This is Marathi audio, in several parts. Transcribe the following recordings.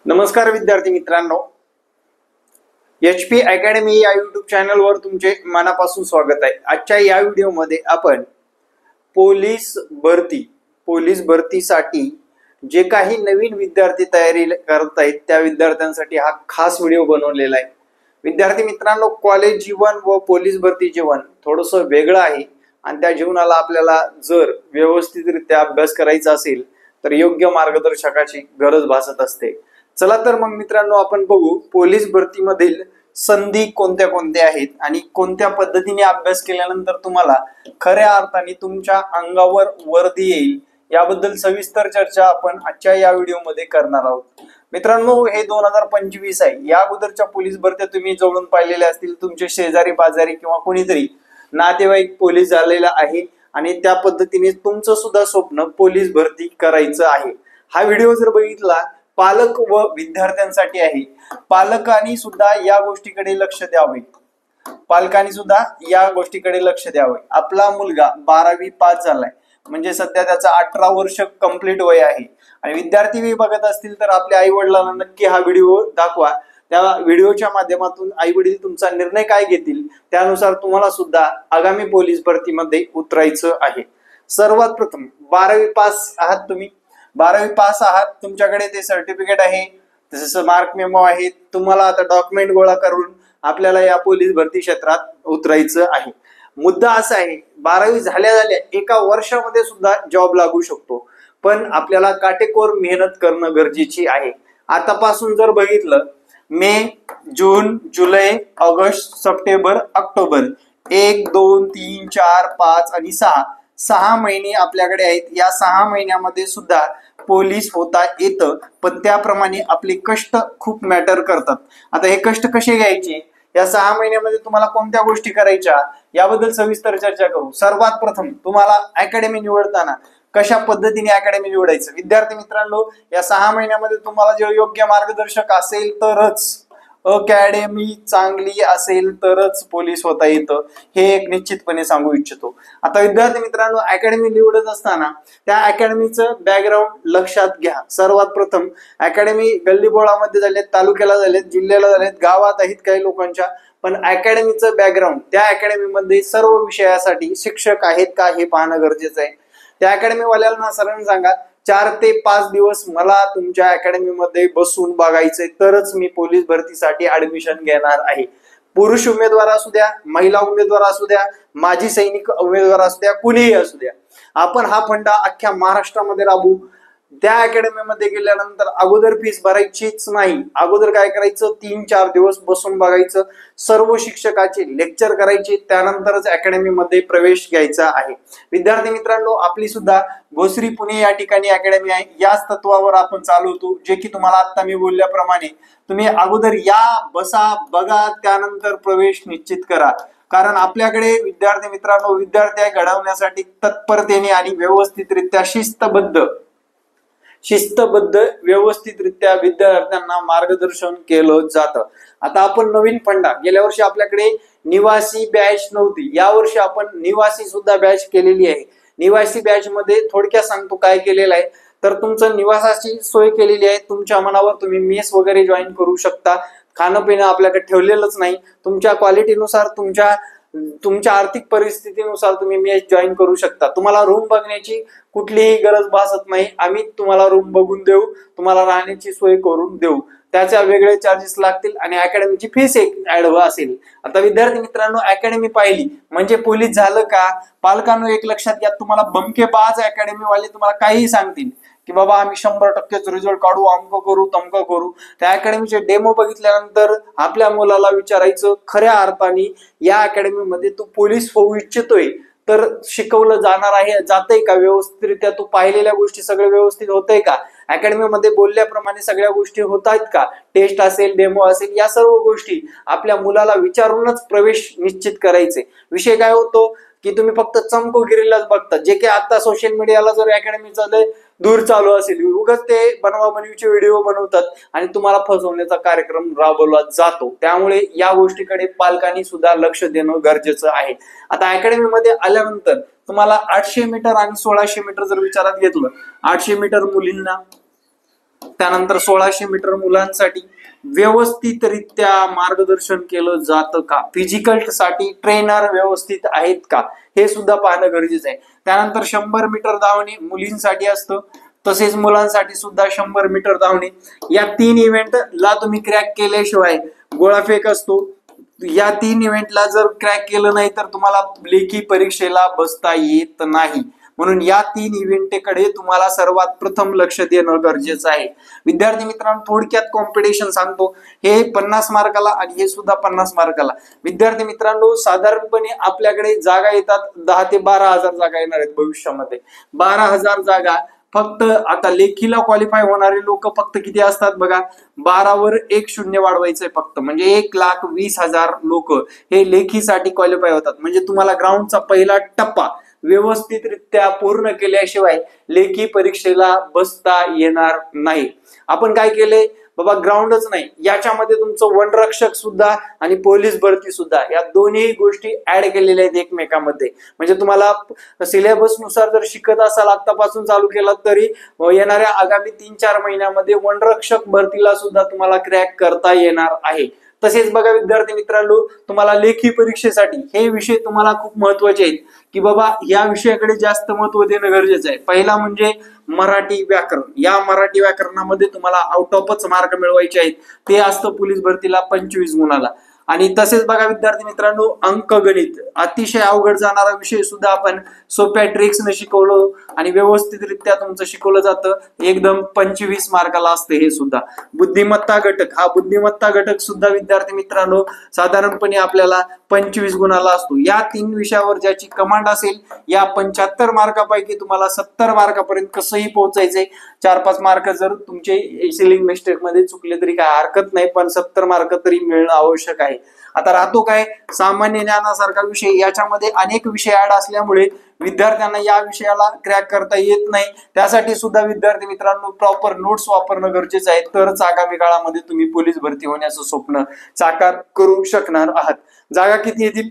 नमस्कार विद्यार्थी मित्रांनो, HP अकॅडमी या यूट्यूब चॅनलवर तुमचे मनापासून स्वागत आहे। आजच्या या व्हिडिओमध्ये आपण पोलीस भरतीसाठी जे काही नवीन विद्यार्थी तयारी करत आहेत त्या विद्यार्थ्यांसाठी हा खास व्हिडिओ बनवलेला आहे। विद्यार्थी मित्रांनो, कॉलेज जीवन व पोलीस भरती जीवन थोडंसं वेगळं आहे आणि त्या जीवनाला आपल्याला जर व्यवस्थितरित्या अभ्यास करायचा असेल तर योग्य मार्गदर्शकाची गरज भासत असते। चला तर मग मित्रांनो, आपण बघू पोलीस भरतीमधील संधी कोणत्या कोणत्या आहेत आणि कोणत्या पद्धतीने अभ्यास केल्यानंतर तुम्हाला खऱ्या अर्थाने तुमच्या अंगावर वर्दी येईल याबद्दल सविस्तर चर्चा आपण आजच्या या व्हिडिओमध्ये करणार आहोत। मित्रांनो, हे 2025 आहे। या अगोदरच्या पोलीस भरत्या तुम्ही जवळून पाहिलेल्या असतील, तुमचे शेजारी पाजारी किंवा कोणीतरी नातेवाईक पोलीस झालेला आहे आणि त्या पद्धतीने तुमचं सुद्धा स्वप्न पोलीस भरती करायचं आहे। हा व्हिडिओ जर बघितला पालक व विद्यार्थ्यांसाठी आहे। पालकांनी सुद्धा या गोष्टीकडे लक्ष द्यावे। आपला मुलगा 12वी पास झालाय म्हणजे सध्या त्याचा 18 वर्ष कंप्लीट वय आहे आणि विद्यार्थी बघत असतील तर आपल्या आई वडिलांना नक्की हा व्हिडिओ दाखवा। त्या व्हिडिओच्या माध्यमातून आई वडील तुमचा निर्णय काय घेतील त्यानुसार तुम्हाला सुद्धा आगामी पोलीस भरतीमध्ये उतरायचं आहे। सर्वात प्रथम 12वी पास आहात तुम्ही, 12वी पास आहात, तुमच्याकडे ते सर्टिफिकेट आहे, तसंच मार्क मेमो आहे। तुम्हाला आता डॉक्युमेंट गोळा करून आपल्याला या पोलीस भरती क्षेत्रात उतरायचं आहे। मुद्दा असा आहे, 12वी झाल्या एका वर्षामध्ये सुद्धा जॉब लागू शकतो, पण आपल्याला काटेकोर मेहनत करणं गरजेची आहे। आतापासून जर बघितलं, मे, जून, जुलै, ऑगस्ट, सप्टेंबर, ऑक्टोबर 1, 2, 3, 4, 5 आणि 6 महिने आपल्याकडे आहेत। या 6 महिन्यामध्ये सुद्धा पोलीस होता येतं, पण त्याप्रमाणे आपले कष्ट खूप मॅटर करतात। आता हे कष्ट कसे घ्यायचे, या 6 महिन्यामध्ये तुम्हाला कोणत्या गोष्टी करायच्या याबद्दल सविस्तर चर्चा करू। सर्वात प्रथम तुम्हाला अकॅडमी निवडताना कशा पद्धतीने अकॅडमी निवडायचं, विद्यार्थी मित्रांनो, या 6 महिन्यामध्ये तुम्हाला जे योग्य मार्गदर्शक असेल तरच, अकॅडमी चांगली असेल तरच पोलीस होता येतं, हे एक निश्चितपणे सांगू इच्छितो। आता विद्यार्थी मित्रांनो, अकॅडमी निवडत असताना त्या अकॅडमीचं बॅकग्राऊंड लक्षात घ्या। सर्वात प्रथम अकॅडमी गल्लीबोळामध्ये झालेत, तालुक्याला झालेत, जिल्ह्याला झालेत, गावात आहेत काही लोकांच्या, पण अकॅडमीचं बॅकग्राऊंड, त्या अकॅडमीमध्ये सर्व विषयासाठी शिक्षक आहेत का हे पाहणं गरजेचं आहे। त्या अकॅडमी वाल्यांना सरळ सांगा, 4 ते 5 दिवस मला तुमच्या अकॅडमी मध्ये बसून बघायचंय तरच मी पोलीस भरतीसाठी ऍडमिशन घेणार आहे। पुरुष उमेदवार असू द्या, महिला उमेदवार असू द्या, माजी सैनिक उमेदवार असू द्या, कुणीही असू द्या, आपण हा फंडा अख्ख्या महाराष्ट्रामध्ये राबवू। त्या अकॅडमी मध्ये गेल्यानंतर अगोदर फीस भरायचीच नाही। अगोदर काय करायचं, 3-4 दिवस बसून बघायचं, सर्व शिक्षकाचे लेक्चर करायचे, त्यानंतरच अकॅडमी मध्ये प्रवेश घ्यायचा आहे। विद्यार्थी मित्रांनो, आपली सुद्धा भोसरी पुणे या ठिकाणी अकॅडमी आहे। याच तत्वावर आपण चालवतो, जे की तुम्हाला आता मी बोलल्याप्रमाणे तुम्ही अगोदर या, बसा, बघा, त्यानंतर प्रवेश निश्चित करा। कारण आपल्याकडे विद्यार्थी मित्रांनो, विद्यार्थी घडवण्यासाठी तत्परतेने आणि व्यवस्थितरित्या विद्यार्थ्यांना मार्गदर्शन केलं जातं। आता आपण नवीन फंडा, गेल्या वर्षी आपल्याकडे निवासी बॅच नव्हती, या वर्षी आपण निवासी सुद्धा बॅच केलेली आहे। निवासी बॅच मध्ये थोडक्यात सांगतो काय केलेलं आहे, तर तुमचं निवासाची सोय केलेली आहे। तुमच्या मनावर तुम्ही मेस वगैरे जॉईन करू शकता, खाणं पिणं आपल्याकडे ठेवलेलंच नाही, तुमच्या क्वालिटीनुसार, तुमच्या आर्थिक परिस्थितीनुसार तुम्ही मेस जॉईन करू शकता। तुम्हाला रूम बघण्याची कुठलीही गरज भासत नाही, आम्ही तुम्हाला रूम बघून देऊ, तुम्हाला राहण्याची सोय करून देऊ, त्याच्या वेगळे चार्जेस लागतील आणि अकॅडमीची फीस एक ऍड असेल। आता विद्यार्थी मित्रांनो, अकॅडमी पाहिली म्हणजे पोलीस झालं का? पालकांनो एक लक्षात घ्या, तुम्हाला बमकेबाज अकॅडमी वाले तुम्हाला काहीही सांगतील की बाबा आम्ही 100%च रिझल्ट काढू, अमक करू, तमक करू। त्या अकॅडमीचे डेमो बघितल्यानंतर आपल्या मुलाला विचारायचं, खऱ्या अर्थाने या अकॅडमीमध्ये तू पोलीस होऊ इच्छितोय तर शिकवलं जाणार आहे, जातंय का व्यवस्थितरित्या, तू पाहिलेल्या गोष्टी सगळं व्यवस्थित होतंय का, अकॅडमीमध्ये बोलल्याप्रमाणे सगळ्या गोष्टी होत आहेत का, टेस्ट असेल, डेमो असेल, या सर्व गोष्टी आपल्या मुलाला विचारूनच प्रवेश निश्चित करायचे। विषय काय होतो की तुम्ही फक्त चमकोगिरीलाच बघता, जे की आता सोशल मीडियाला जर अकॅडमीचा दूर चालू असेल, उगाच ते बनवाबनवीचे व्हिडिओ बनवतात आणि तुम्हाला फसवण्याचा कार्यक्रम राबवला जातो। त्यामुळे या गोष्टीकडे पालकांनी सुद्धा लक्ष देणं गरजेचं आहे। आता अकॅडमी मध्ये आल्यानंतर तुम्हाला 800 मीटर आणि 1600 मीटर जर विचारात घेतलं, 800 मीटर मुलींना त्यानंतर 1600 मीटर मुलांसाठी व्यवस्थितरित्या मार्गदर्शन केलं जातं का, फिजिकल साठी ट्रेनर व्यवस्थित आहेत का, हे सुद्धा पाहणं गरजेचं आहे. त्यानंतर 100 मीटर धावणे मुलींसाठी असतं, तसेच मुलांसाठी सुद्धा 100 मीटर धावणे. या 3 इव्हेंटला तुम्ही क्रॅक केल्याशिवाय गोळाफेक असतो, या 3 इव्हेंटला जर क्रॅक केलं नाही तर तुम्हाला लेखी परीक्षेला बसता येत नाही. म्हणून या 3 इव्हेंटकडे तुम्हाला सर्वात प्रथम लक्ष देणं गरजेचं आहे. विद्यार्थी मित्रांनो, थोडक्यात कॉम्पिटिशन सांगतो. हे 50 मार्काला आणि हे सुद्धा 50 मार्काला. विद्यार्थी मित्रांनो, साधारणपणे आपल्याकडे जागा येतात 10 ते 12,000 जागा येणार आहेत भविष्यामध्ये. 12,000 जागा फक्त आता लेखीला क्वालिफाय होणारे लोक फक्त किती असतात बघा, 12 वर 1 शून्य वाढवायचंय फक्त, म्हणजे 1,20,000 लोक हे लेखीसाठी क्वालिफाय होतात. म्हणजे तुम्हाला ग्राउंडचा पहिला टप्पा व्यवस्थितरित्या पूर्ण केल्याशिवाय लेखी परीक्षेला बसता येणार नाही. आपण काय केले बाबा, ग्राउंडच नाही, याच्यामध्ये तुमचं वनरक्षक सुद्धा आणि पोलीस भरती सुद्धा, या दोन्ही गोष्टी ऍड केलेल्या आहेत एकमेकांमध्ये. म्हणजे तुम्हाला सिलेबस नुसार जर शिकत असाल आतापासून चालू केला तरी येणाऱ्या आगामी 3-4 महिन्यामध्ये वनरक्षक भरतीला सुद्धा तुम्हाला क्रॅक करता येणार आहे. तसेच बघा विद्यार्थी मित्रांनो, तुम्हाला लेखी परीक्षेसाठी हे विषय तुम्हाला खूप महत्वाचे आहेत की बाबा या विषयाकडे जास्त महत्व देणं गरजेचं आहे. पहिला म्हणजे मराठी व्याकरण. या मराठी व्याकरणामध्ये तुम्हाला आउट ऑफच मार्क मिळवायचे आहेत. ते असतं पोलीस भरतीला 25 गुणाला. आणि तसेच बघा विद्यार्थी मित्रांनो, अंकगणित अतिशय अवघड जाणारा विषय सुद्धा आपण सोप्या ट्रिक्सने शिकवलं आणि व्यवस्थितरित्या तुमचं शिकवलं जातं. एकदम 25 मार्काला असतं हे सुद्धा. बुद्धिमत्ता घटक, हा बुद्धिमत्ता घटक सुद्धा विद्यार्थी मित्रांनो साधारणपणे आपल्याला 25 गुणाला असतो. या 3 विषयावर ज्याची कमांड असेल, या 75 मार्कापैकी तुम्हाला 70 मार्कापर्यंत कसंही पोहोचायचंय. 4-5 मार्क जर तुमचे सिलिंग मिस्टेक मध्ये चुकले तरी काय हरकत नाही, पण 70 मार्क तरी मिळणं आवश्यक आहे. आता राहतो काय सामान्य ज्ञानासारखा विषय, याच्यामध्ये अनेक विषय ऍड असल्यामुळे विद्यार्थ्यांना या विषयाला क्रॅक करता येत नाही. त्यासाठी सुद्धा विद्यार्थी मित्रांनो प्रॉपर नोट्स वापरणं गरजेचं आहे, तरच आगामी काळामध्ये तुम्ही पोलीस भरती होण्याचं स्वप्न साकार करू शकणार आहात. जागा किती येतील?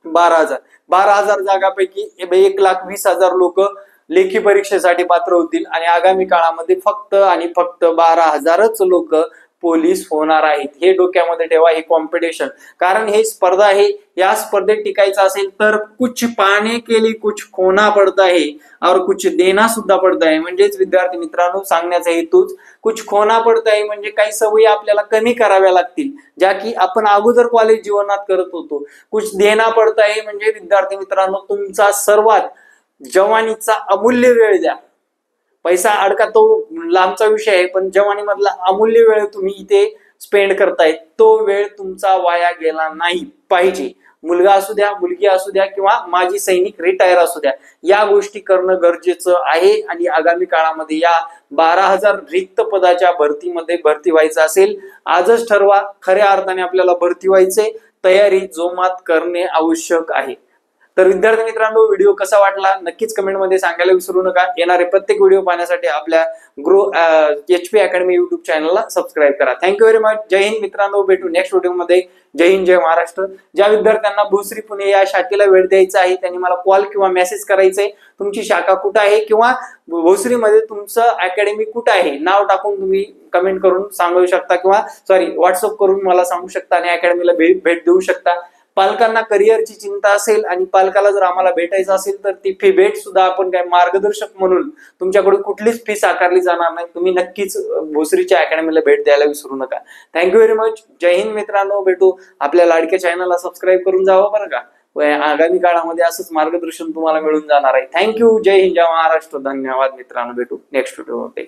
12,000. 12,000 जागापैकी 1,20,000 लोक लेखी परीक्षेसाठी पात्र होतील आणि आगामी काळामध्ये फक्त आणि फक्त 12,000च लोक पोलीस होणार आहेत. हे डोक्यामध्ये ठेवा, हे कॉम्पिटिशन, कारण हे स्पर्धा आहे. या स्पर्धेत टिकायचं असेल तर कुछ पाने के लिए कुछ खोना पडता है और कुछ देना सुद्धा पडता है. म्हणजेच विद्यार्थी मित्रांनो सांगण्याचा हेतूच कुछ खोना पडता है म्हणजे काही सवयी आपल्याला कमी कराव्या लागतील, ज्या की आपण अगोदर कॉलेज जीवनात करत होतो. कुछ देना पडता है म्हणजे विद्यार्थी मित्रांनो तुमचा सर्वात जवानीचा अमूल्य वेळ द्या. पैसा अडका तो लांबचा विषय आहे, पण जवानी मधला अमूल्य वेळ तुम्ही इथे स्पेंड करताय, तो वेळ तुमचा वाया गेला नाही पाहिजे. मुलगा असू द्या, मुलगी असू द्या किंवा माजी सैनिक रिटायर असू द्या, या गोष्टी करणं गरजेचं आहे. आणि आगामी काळामध्ये या 12,000 रिक्त पदाच्या भरतीमध्ये भरती व्हायचं असेल, आजच ठरवा. खऱ्या अर्थाने आपल्याला भरती व्हायचे, तयारी जोमात करणे आवश्यक आहे. तर विद्यार्थी मित्रांनो, व्हिडिओ कसा वाटला नक्कीच कमेंट मध्ये सांगायला विसरू नका. येणारे प्रत्येक व्हिडिओ पाहण्यासाठी आपल्या HP अकॅडमी युट्यूब चॅनलला सबस्क्राईब करा. Thank you very much. जय हिंद मित्रांनो, भेटू नेक्स्ट व्हिडिओमध्ये. जय हिंद, जय महाराष्ट्र. ज्या विद्यार्थ्यांना भोसरी पुणे या शाखेला वेळ द्यायचा आहे त्यांनी मला कॉल किंवा मेसेज करायचंय. तुमची शाखा कुठं आहे किंवा भोसरीमध्ये तुमचं अकॅडमी कुठं आहे नाव टाकून तुम्ही कमेंट करून सांगू शकता किंवा व्हॉट्सअप करून मला सांगू शकता आणि अकॅडमीला भेट देऊ शकता. पालकांना करिअरची चिंता असेल आणि पालकाला जर आम्हाला भेटायचं असेल तर ती फी भेट सुद्धा आपण काय मार्गदर्शक म्हणून तुमच्याकडून कुठलीच फी आकारली जाणार नाही. तुम्ही नक्कीच भोसरीच्या अकॅडमीला भेट द्यायला विसरू नका. Thank you very much. जय हिंद मित्रांनो, भेटू. आपल्या लाडक्या चॅनलला सबस्क्राईब करून जावं बरं का. आगामी काळामध्ये असंच मार्गदर्शन तुम्हाला मिळून जाणार आहे. थँक्यू. जय हिंद, जय महाराष्ट्र. धन्यवाद मित्रांनो, भेटू नेक्स्ट व्हिडिओमध्ये.